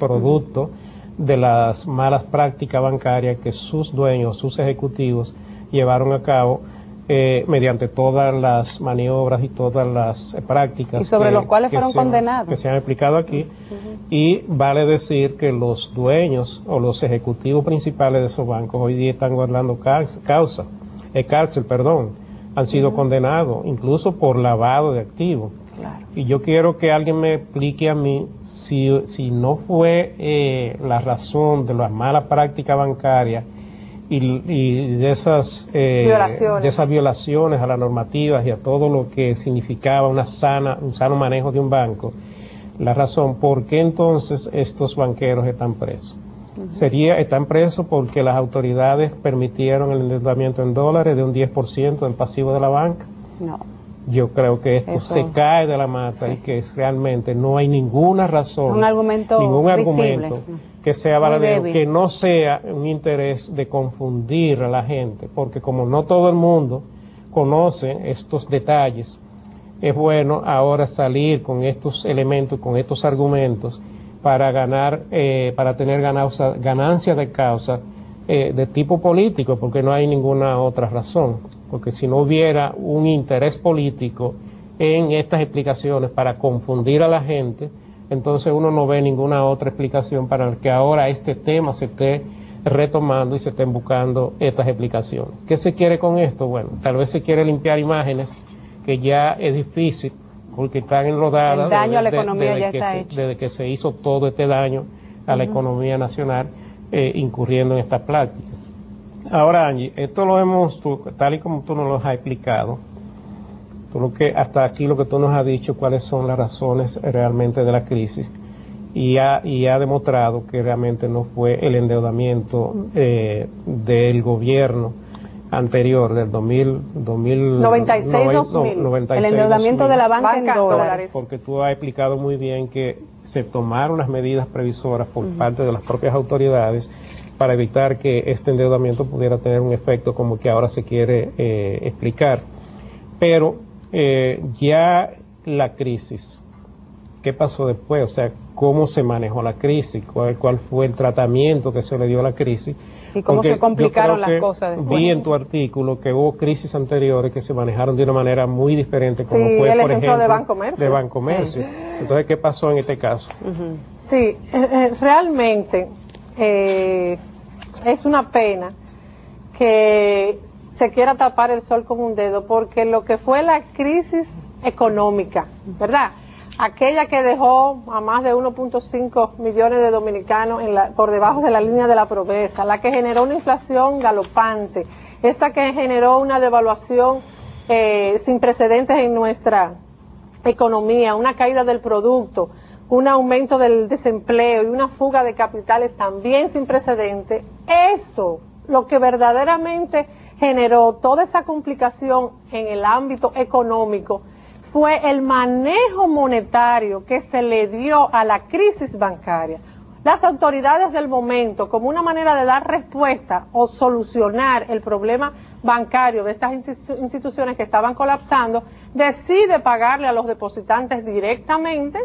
producto de las malas prácticas bancarias que sus dueños, sus ejecutivos llevaron a cabo mediante todas las maniobras y todas las prácticas. Y sobre los cuales fueron condenados. Que se han explicado aquí. Y vale decir que los dueños o los ejecutivos principales de esos bancos hoy día están guardando cárcel, han sido condenados, incluso por lavado de activos. Claro. Y yo quiero que alguien me explique a mí si no fue la razón de las malas prácticas bancarias y de esas violaciones a las normativas y a todo lo que significaba un sano manejo de un banco, la razón por qué entonces estos banqueros están presos. Están presos porque las autoridades permitieron el endeudamiento en dólares de un 10% del pasivo de la banca. No. Yo creo que esto se cae de la mata y que realmente no hay ninguna razón, ningún argumento que sea valedero, que no sea un interés de confundir a la gente, porque como no todo el mundo conoce estos detalles, es bueno ahora salir con estos elementos, con estos argumentos, para ganar, para tener ganancia de causa de tipo político, porque no hay ninguna otra razón. Porque si no hubiera un interés político en estas explicaciones para confundir a la gente, entonces uno no ve ninguna otra explicación para que ahora este tema se esté retomando y se estén buscando estas explicaciones. ¿Qué se quiere con esto? Bueno, tal vez se quiere limpiar imágenes, que ya es difícil, porque están enlodadas. El daño a la economía ya está hecho. Desde que se hizo todo este daño a la economía nacional, incurriendo en estas prácticas. Ahora, Angie, esto lo hemos, tal y como tú nos lo has explicado, hasta aquí lo que tú nos has dicho, cuáles son las razones realmente de la crisis, y ha demostrado que realmente no fue el endeudamiento del gobierno anterior, del 96-2000, el endeudamiento de la banca en dólares. Porque tú has explicado muy bien que se tomaron las medidas previsoras por parte de las propias autoridades para evitar que este endeudamiento pudiera tener un efecto como que ahora se quiere explicar. Pero ya la crisis, ¿qué pasó después? O sea, ¿cómo se manejó la crisis? ¿Cuál fue el tratamiento que se le dio a la crisis? ¿Y cómo se complicaron las cosas después? Vi en tu artículo que hubo crisis anteriores que se manejaron de una manera muy diferente, como fue, por ejemplo, de Bancomercio. De Bancomercio. Sí. Entonces, ¿qué pasó en este caso? Sí, realmente es una pena que se quiera tapar el sol con un dedo, porque lo que fue la crisis económica, ¿verdad? Aquella que dejó a más de 1.5 millones de dominicanos por debajo de la línea de la pobreza, la que generó una inflación galopante, esa que generó una devaluación sin precedentes en nuestra economía, una caída del producto, un aumento del desempleo y una fuga de capitales también sin precedentes. Eso, lo que verdaderamente generó toda esa complicación en el ámbito económico, fue el manejo monetario que se le dio a la crisis bancaria. Las autoridades del momento, como una manera de dar respuesta o solucionar el problema bancario de estas instituciones que estaban colapsando, decide pagarle a los depositantes directamente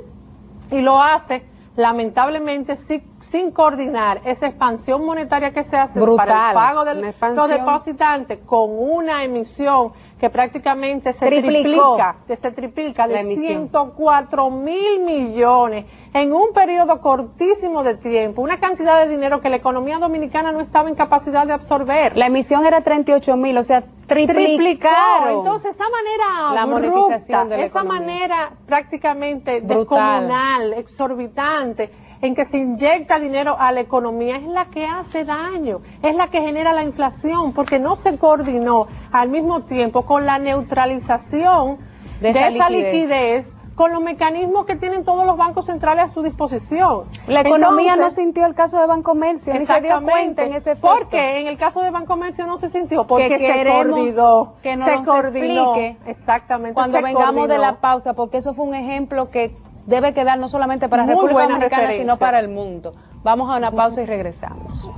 y lo hace lamentablemente sin coordinar esa expansión monetaria que se hace para el pago de los depositantes, con una emisión que prácticamente se triplica de 104.000 millones en un periodo cortísimo de tiempo, una cantidad de dinero que la economía dominicana no estaba en capacidad de absorber. La emisión era 38.000, o sea, triplicaron. Entonces, esa manera abrupta, esa manera prácticamente descomunal, exorbitante, en que se inyecta dinero a la economía, es la que hace daño, es la que genera la inflación, porque no se coordinó al mismo tiempo con la neutralización de esa liquidez, con los mecanismos que tienen todos los bancos centrales a su disposición. La economía no sintió el caso de Bancomercio, ni se dio cuenta en ese efecto. ¿Por qué en el caso de Bancomercio no se sintió? Porque se coordinó. Que nos explique exactamente cuando vengamos de la pausa, porque eso fue un ejemplo que debe quedar no solamente para República Dominicana, sino para el mundo. Vamos a una pausa y regresamos.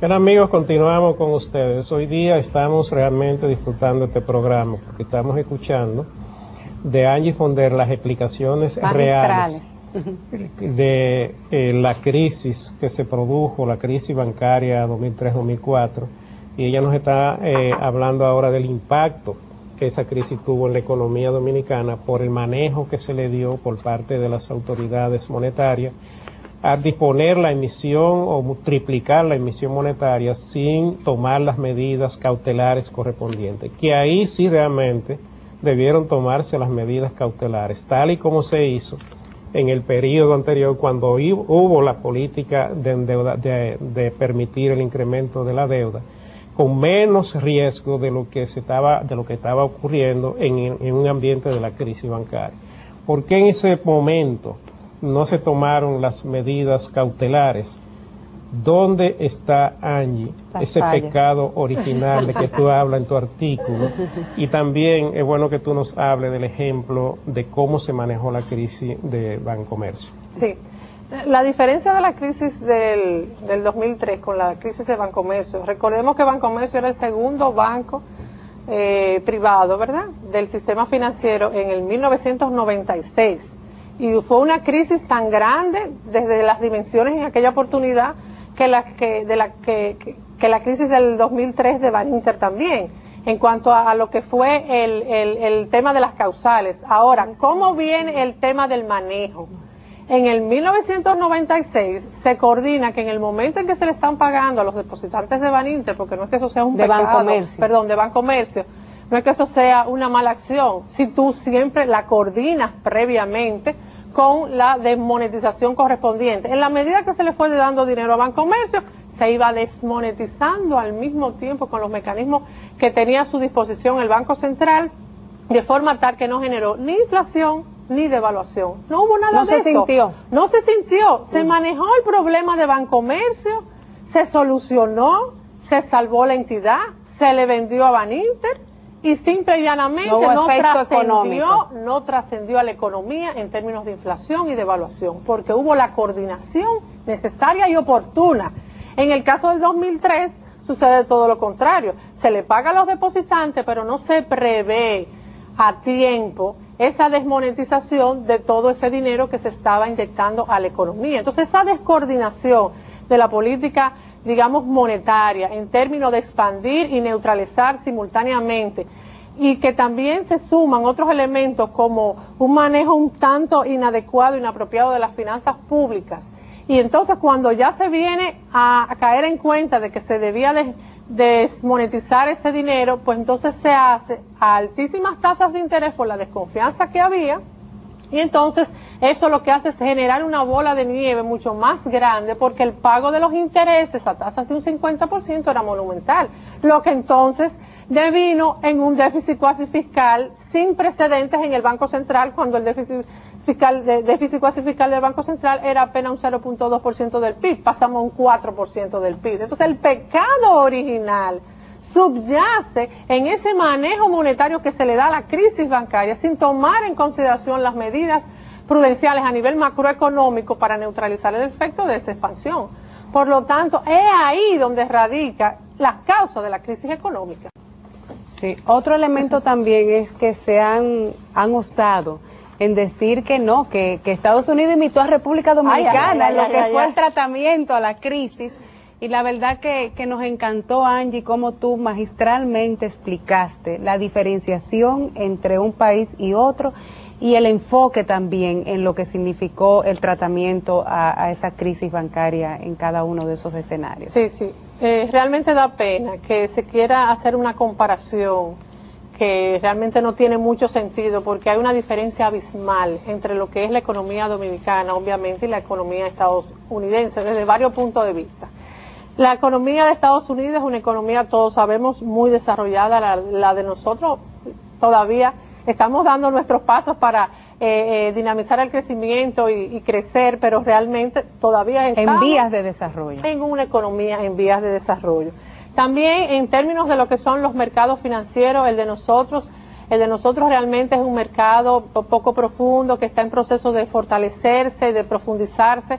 Bien, amigos, continuamos con ustedes. Hoy día estamos realmente disfrutando este programa porque estamos escuchando de Angie Fonder las explicaciones reales de la crisis que se produjo, la crisis bancaria 2003-2004, y ella nos está hablando ahora del impacto que esa crisis tuvo en la economía dominicana por el manejo que se le dio por parte de las autoridades monetarias a disponer la emisión o triplicar la emisión monetaria sin tomar las medidas cautelares correspondientes, que ahí sí realmente debieron tomarse las medidas cautelares, tal y como se hizo en el periodo anterior cuando hubo la política de permitir el incremento de la deuda, con menos riesgo de lo que estaba ocurriendo en un ambiente de la crisis bancaria. ¿Por qué en ese momento no se tomaron las medidas cautelares? ¿Dónde está, Angie, ese pecado original de que tú hablas en tu artículo? Y también es bueno que tú nos hables del ejemplo de cómo se manejó la crisis de Bancomercio. Sí, la diferencia de la crisis del 2003 con la crisis de Bancomercio, recordemos que Bancomercio era el segundo banco privado, ¿verdad?, del sistema financiero en el 1996. Y fue una crisis tan grande desde las dimensiones en aquella oportunidad que la crisis del 2003 de Baninter también, en cuanto a lo que fue el tema de las causales. Ahora, ¿cómo viene el tema del manejo? En el 1996 se coordina que en el momento en que se le están pagando a los depositantes de Baninter, porque no es que eso sea un pecado, de Bancomercio, no es que eso sea una mala acción, si tú siempre la coordinas previamente con la desmonetización correspondiente. En la medida que se le fue dando dinero a Bancomercio, se iba desmonetizando al mismo tiempo con los mecanismos que tenía a su disposición el Banco Central, de forma tal que no generó ni inflación ni devaluación. No hubo nada de eso. No se sintió. Se manejó el problema de Bancomercio, se solucionó, se salvó la entidad, se le vendió a Baninter, y simple y llanamente no trascendió a la economía en términos de inflación y devaluación, porque hubo la coordinación necesaria y oportuna. En el caso del 2003 sucede todo lo contrario, se le paga a los depositantes, pero no se prevé a tiempo esa desmonetización de todo ese dinero que se estaba inyectando a la economía. Entonces esa descoordinación de la política, digamos, monetaria, en términos de expandir y neutralizar simultáneamente, y que también se suman otros elementos como un manejo un tanto inadecuado, inapropiado de las finanzas públicas. Y entonces cuando ya se viene a caer en cuenta de que se debía desmonetizar ese dinero, pues entonces se hace a altísimas tasas de interés por la desconfianza que había. Y entonces eso lo que hace es generar una bola de nieve mucho más grande, porque el pago de los intereses a tasas de un 50% era monumental, lo que entonces devino en un déficit cuasi fiscal sin precedentes en el Banco Central, cuando el déficit cuasi fiscal del Banco Central era apenas un 0.2% del PIB, pasamos a un 4% del PIB. Entonces el pecado original subyace en ese manejo monetario que se le da a la crisis bancaria sin tomar en consideración las medidas prudenciales a nivel macroeconómico para neutralizar el efecto de esa expansión. Por lo tanto, es ahí donde radica la causa de la crisis económica. Sí, otro elemento también es que se han osado en decir que no, que Estados Unidos imitó a República Dominicana, lo que fue el tratamiento a la crisis. Y la verdad que nos encantó, Angie, cómo tú magistralmente explicaste la diferenciación entre un país y otro y el enfoque también en lo que significó el tratamiento a esa crisis bancaria en cada uno de esos escenarios. Sí, sí. Realmente da pena que se quiera hacer una comparación que realmente no tiene mucho sentido, porque hay una diferencia abismal entre lo que es la economía dominicana, obviamente, y la economía estadounidense desde varios puntos de vista. La economía de Estados Unidos es una economía, todos sabemos, muy desarrollada. La de nosotros todavía estamos dando nuestros pasos para dinamizar el crecimiento y crecer, pero realmente todavía estamos en vías de desarrollo. En una economía en vías de desarrollo. También en términos de lo que son los mercados financieros, el de nosotros realmente es un mercado poco profundo que está en proceso de fortalecerse, de profundizarse.